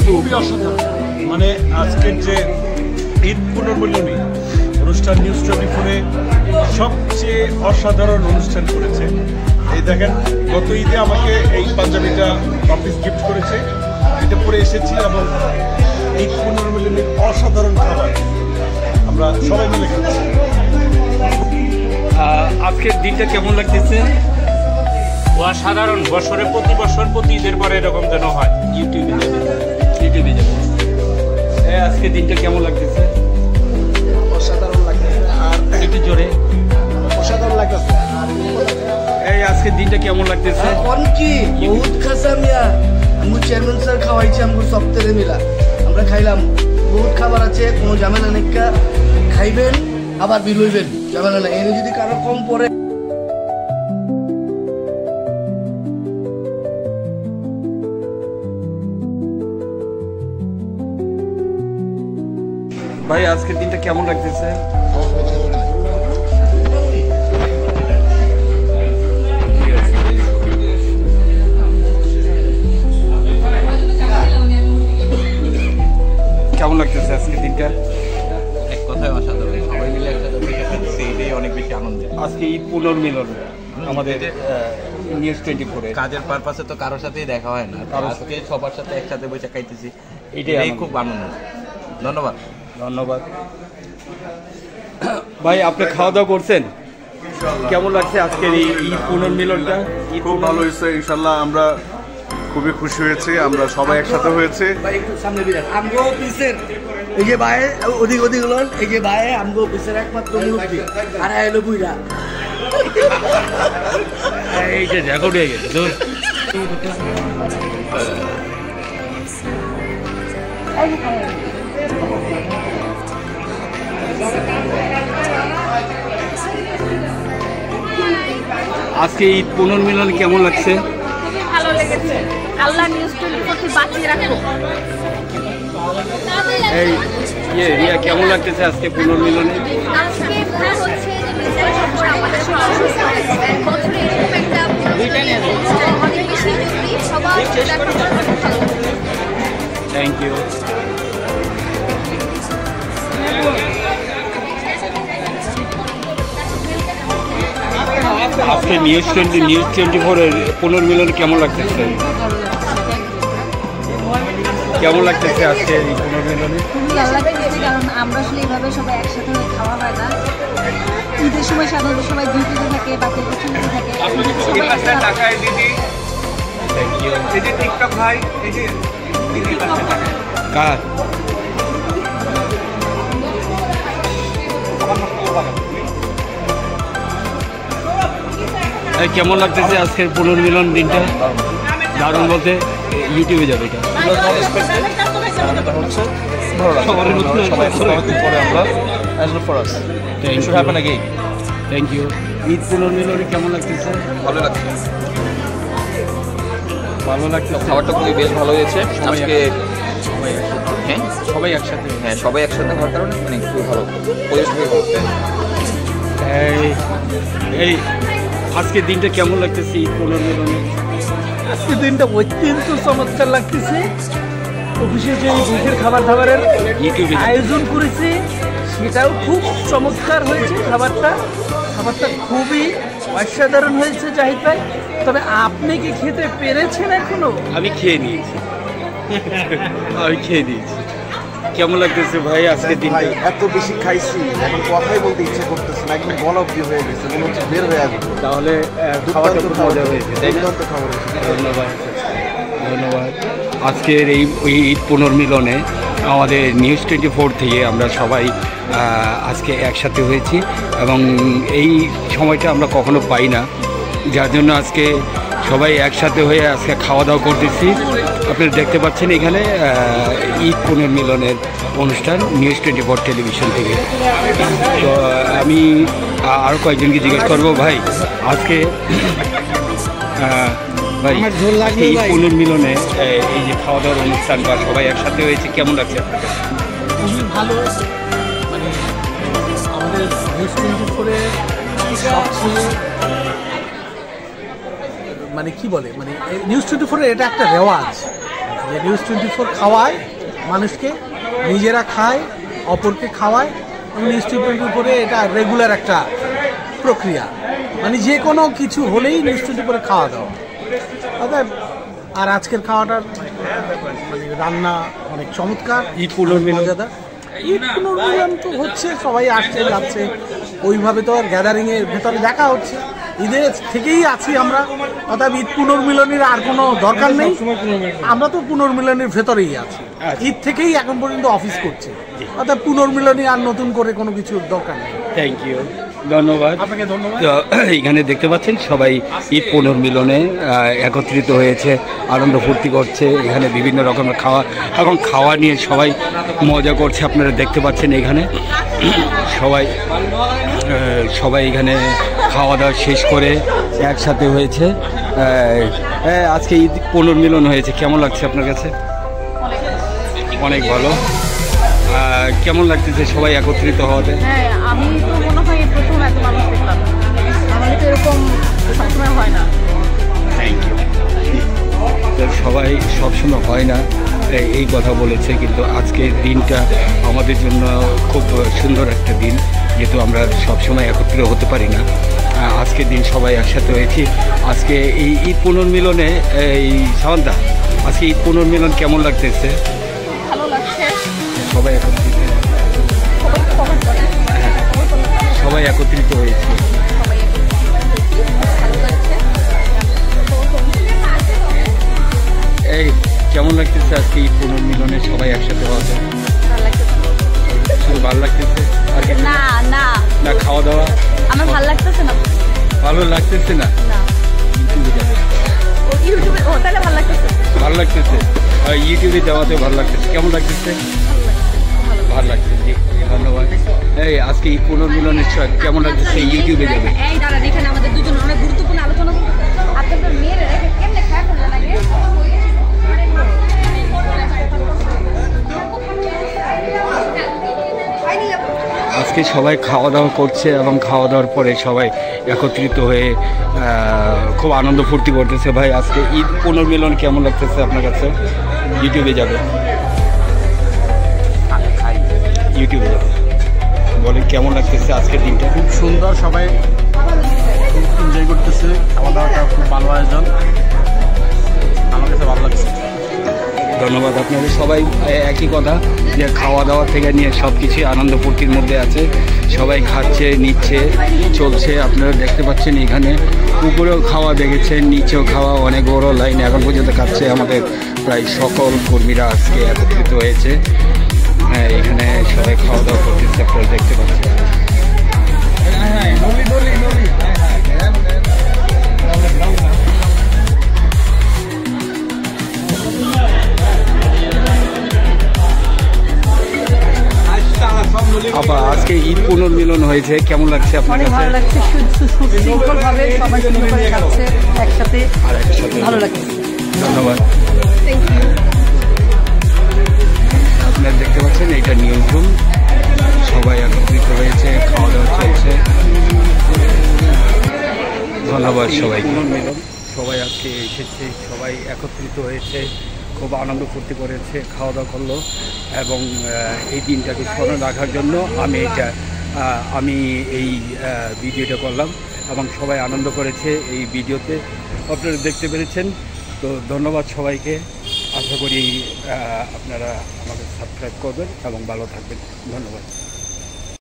খুবই অসাধারণ, মানে আজকের যে ঈদ পুনর্মিলনী অনুষ্ঠান নিউজ 24-এ সবচেয়ে অসাধারণ অনুষ্ঠান করেছে। এই দেখেন, গত ঈদে আমাকে এই পাঞ্জাবিটা অফিস গিফট করেছে, এটা পরে এসেছি এবং ঈদ পুনর্মিলনীর অসাধারণ খাবার আমরা সবাই মিলে খাচ্ছি। আজকের দিনটা কেমন লাগতেছে? অসাধারণ। বছরে প্রতি বছর প্রতি ঈদের পরে এরকম যেন হয়। ইউটিউবে যাবে। আজকে দিনটা কেমন লাগতেছে? অসাধারণ লাগতেছে। আর একটু জোরে। অসাধারণ লাগতেছে। এই আজকের দিনটা কেমন লাগতেছে? কি বহুত খাসা মিয়া, আমি চেয়ারম্যান স্যার খাওয়াইছি আমগো সপ্তাহে মিলা, আমরা খাইলাম। বহুত খাবার আছে, কোনো ঝামেলা নেই, খাইবেন আবার বিল হইবেন, ঝামেলা নেই। এনে যদি কারো কম পড়ে ভাই, আজকের দিনটা কেমন লাগতেছে? কেমন লাগতেছে আজকের দিনটা? এক কথায় অসাধারণ। সবাই মিলে একসাথে সেইটাই অনেক বেশি আনন্দের। আজকে ঈদ পুনর্মিলন আমাদের নিউজ 24-এ। কাজের পারপাসে তো কারোর সাথেই দেখা হয় না, আজকে সবার সাথে একসাথে বসে খাইতেছি, এটাই খুব আনন্দ। ধন্যবাদ। ধন্যবাদ ভাই। আপনি খাওয়া দাওয়া করছেন? কেমন লাগছে আজকের এই ঈদ পুনর্মিলনটা? খুব ভালো হয়েছে, ইনশাল্লাহ আমরা খুবই খুশি হয়েছি, আমরা সবাই একসাথে হয়েছে। সামনে বিরাট আমগো অফিসের এই যে ভাই ওদিক হল, এই যে ভাই আমগো অফিসের একমাত্র মুরব্বী, আর এলো বুইরা। এইটা রেকর্ড হয়ে গেছে তো। আজকে ঈদ পুনর্মিলন কেমন লাগছে? খুবই ভালো লেগেছে। আল্লাহ নিউজ 24 বাঁচিয়ে রাখুন। এই রিয়া, কেমন লাগতেছে আজকে পুনর্মিলনে? আজকে মনে হচ্ছে যে মিজান সবসময় আমাদের সহযোগিতা করেছে। বছরে এরকম একটা অনুষ্ঠান অনেক বেশি জরুরি, সবার থ্যাংক ইউ। আজকে নিউজ 24-এর পুনর্মিলন কেমন লাগতেছে? কেমন লাগতেছে আজকে এই পুনর্মিলনে? খুবই ভালো লাগতেছে, কারণ আমরা আসলে এইভাবে সবাই একসাথে হয়ে খাওয়া হয় না। ঈদের সময় সাধারণত সবাই ডিউটিতে থাকে, বাকি ছুটিতে থাকে। কার কেমন লাগতেছে আজকের পুনর্মিলন দিনটা? দারুণ বলতে ইউটিউবে যাবে এটা। Thank you. ঈদ পুনর্মিলনে কেমন লাগতেছে? ভালো লাগছে। ভালো লাগছে। খাবারটা খুবই বেশ ভালো হয়েছে আজকে। হ্যাঁ, সবাই একসাথে। হ্যাঁ, সবাই একসাথে হওয়ার কারণে মানে খুবই ভালো, পরিবেশ খুবই ভালো। এই আজকের দিনটা কেমন লাগতেছে ঈদ পুনর্মিলনে? আজকের দিনটা অত্যন্ত চমৎকার লাগতেছে। অফিসে যে ঈদের খাবার দাবারের আয়োজন করেছে সেটাও খুব চমৎকার হয়েছে। খাবারটা খুবই অসাধারণ হয়েছে জাহিদ ভাই। তবে আপনি কি খেতে পেরেছেন এখনো? আমি খেয়ে নিয়েছি। কেমন লাগতেছে ভাই আজকে দিনটা? এত বেশি খাইছি এখন কথাই বলতে ইচ্ছে করতেছে না, একদম গলা অব্দি হয়ে গেছে, মনে হচ্ছে বের হয়ে আসবে। তাহলে খাওয়াটা খুব মজা হয়েছে, তাই না? ধন্যবাদ। আজকের এই ঈদ পুনর্মিলনে আমাদের নিউজ 24 থেকে আমরা সবাই আজকে একসাথে হয়েছি এবং এই সময়টা আমরা কখনো পাই না, যার জন্য আজকে সবাই একসাথে হয়ে আজকে খাওয়া দাওয়া করতেছি। আপনারা দেখতে পাচ্ছেন এখানে ঈদ পুনর্মিলনের অনুষ্ঠান নিউজ 24 টেলিভিশন থেকে। তো আমি আরও কয়েকজনকে জিজ্ঞেস করবো, ভাই আজকে ভাই এই পুনর্মিলনে এই যে খাওয়া দাওয়ার অনুষ্ঠান বা সবাই একসাথে হয়েছে, কেমন লাগছে আপনার কাছে? খুবই ভালো। মানে আমাদের নিউজ 24-এর সবচেয়ে মানে কি বলে, মানে নিউজ 24-এর এটা একটা রেওয়াজ যে নিউজ 24 খাওয়ায় মানুষকে, নিজেরা খায়, অপরকে খাওয়ায়, এবং নিউজ 24-এ এটা রেগুলার একটা প্রক্রিয়া। মানে যে কোনো কিছু হলেই নিউজ 24-এ খাওয়া দাওয়া। অর্থাৎ আর আজকের খাওয়াটার মানে রান্না অনেক চমৎকার, ঈদ পুনর্মিলন মজাদার। ঈদ পুনর্মিলন তো হচ্ছে, সবাই আসছে যাচ্ছে, ওইভাবে তো আর গ্যাদারিংয়ের ভেতরে দেখা হচ্ছে। ঈদের থেকেই আছি আমরা, অর্থাৎ ঈদ পুনর্মিলনের আর কোনো দরকার নেই, আমরা তো পুনর্মিলনের ভেতরেই আছি। ঈদ থেকেই এখন পর্যন্ত অফিস করছি, অর্থাৎ পুনর্মিলনী আর নতুন করে কোনো কিছুর দরকার নেই। থ্যাংক ইউ, ধন্যবাদ আপনাকে ধন্যবাদ। তো এখানে দেখতে পাচ্ছেন সবাই ঈদ পুনর্মিলনে একত্রিত হয়েছে, আনন্দ ফুর্তি করছে। এখানে বিভিন্ন রকমের খাওয়া এবং খাওয়া নিয়ে সবাই মজা করছে, আপনারা দেখতে পাচ্ছেন। এখানে সবাই এখানে খাওয়া দাওয়া শেষ করে একসাথে হয়েছে। আজকে ঈদ পুনর্মিলন হয়েছে, কেমন লাগছে আপনার কাছে? অনেক ভালো। কেমন লাগতেছে সবাই একত্রিত হওয়াতে? হ্যাঁ, আমি তো মনে হয় প্রথম এত মানুষ দেখলাম, আমাদের তো এরকম সবসময় হয় না। Thank you. তো সবাই সবসময় হয় না এই কথা বলেছে, কিন্তু আজকের দিনটা আমাদের জন্য খুব সুন্দর একটা দিন, যেহেতু আমরা সবসময় একত্রিত হতে পারি না। আজকের দিন সবাই একসাথে হয়েছি। আজকে এই ঈদ পুনর্মিলনে এই সামান্তা, আজকে ঈদ পুনর্মিলন কেমন লাগতেছে? ভালো লাগছে, সবাই একত্রিত, সবাই একত্রিত হয়েছে। এই কেমন লাগতেছে আজকে ঈদ পুনর্মিলনে সবাই একসাথে হওয়াতে? শুধু ভালো লাগতেছে আর কি? না না না খাওয়া দাওয়া আমার ভালো লাগতেছে না। ভালো লাগতেছে না? ইউটিউবে তাহলে ভালো লাগতেছে, ভালো লাগতেছে, ইউটিউবে দেওয়াতে ভালো লাগতেছে। কেমন লাগতেছে? ভালো লাগছে, জি ধন্যবাদ। এই আজকে ঈদ পুনর্মিলনের কেমন লাগতেছে? ইউটিউবে যাবে। এই দাঁড়ান, এখানে আমাদের দুজন অনেক গুরুত্বপূর্ণ আলোচনা করতেছে। আপনাদের মেয়েরা রেখে কেমনে খায় করলেন আগে? আজকে সবাই খাওয়া দাওয়া করছে এবং খাওয়া দাওয়ার পরে সবাই একত্রিত হয়ে খুব আনন্দ ফুর্তি করতেছে। ভাই আজকে ঈদ পুনর্মিলন কেমন লাগতেছে আপনার কাছে? ইউটিউবে যাবে, ইউটিউবে যাবে, বলেন কেমন লাগতেছে আজকের দিনটা? খুব সুন্দর, সবাই খুব এনজয় করতেছে, খাওয়া দাওয়াটা খুব ভালো আয়োজন, আমার কাছে ভালো লাগছে। ধন্যবাদ আপনাদের। সবাই একই কথা যে খাওয়া দাওয়া থেকে নিয়ে সব কিছুই আনন্দ ফুর্তির মধ্যে আছে, সবাই খাচ্ছে, নিচ্ছে, চলছে। আপনারা দেখতে পাচ্ছেন এখানে উপরেও খাওয়া দেখেছেন, নিচেও খাওয়া, অনেক বড় লাইন এখন পর্যন্ত খাচ্ছে। আমাদের প্রায় সকল কর্মীরা আজকে একত্রিত হয়েছে, হ্যাঁ এখানে সবাই খাওয়া দাওয়া করতেছে, আপনারা দেখতে পাচ্ছেন। আপা আজকে ঈদ পুনর্মিলন হয়েছে, কেমন লাগছে আপনার অনেক কাছে? ভালো লাগছে, সুশৃঙ্খলভাবে সবাই সুন্দর করে খাচ্ছে একসাথে, ভালো লাগছে। ধন্যবাদ। আপনারা দেখতে পাচ্ছেন এটা নিউজ রুম, সবাই একত্রিত হয়েছে, খাওয়া দাওয়া চলছে। ধন্যবাদ সবাইকে। সবাই আজকে এসেছে, সবাই একত্রিত হয়েছে, খুব আনন্দ ফুর্তি করেছে, খাওয়া দাওয়া করলো এবং এই দিনটাকে স্মরণ রাখার জন্য আমি এই ভিডিওটা করলাম এবং সবাই আনন্দ করেছে এই ভিডিওতে, আপনারা দেখতে পেরেছেন। তো ধন্যবাদ সবাইকে, আশা করি আপনারা আমাকে সাবস্ক্রাইব করবেন এবং ভালো থাকবেন। ধন্যবাদ।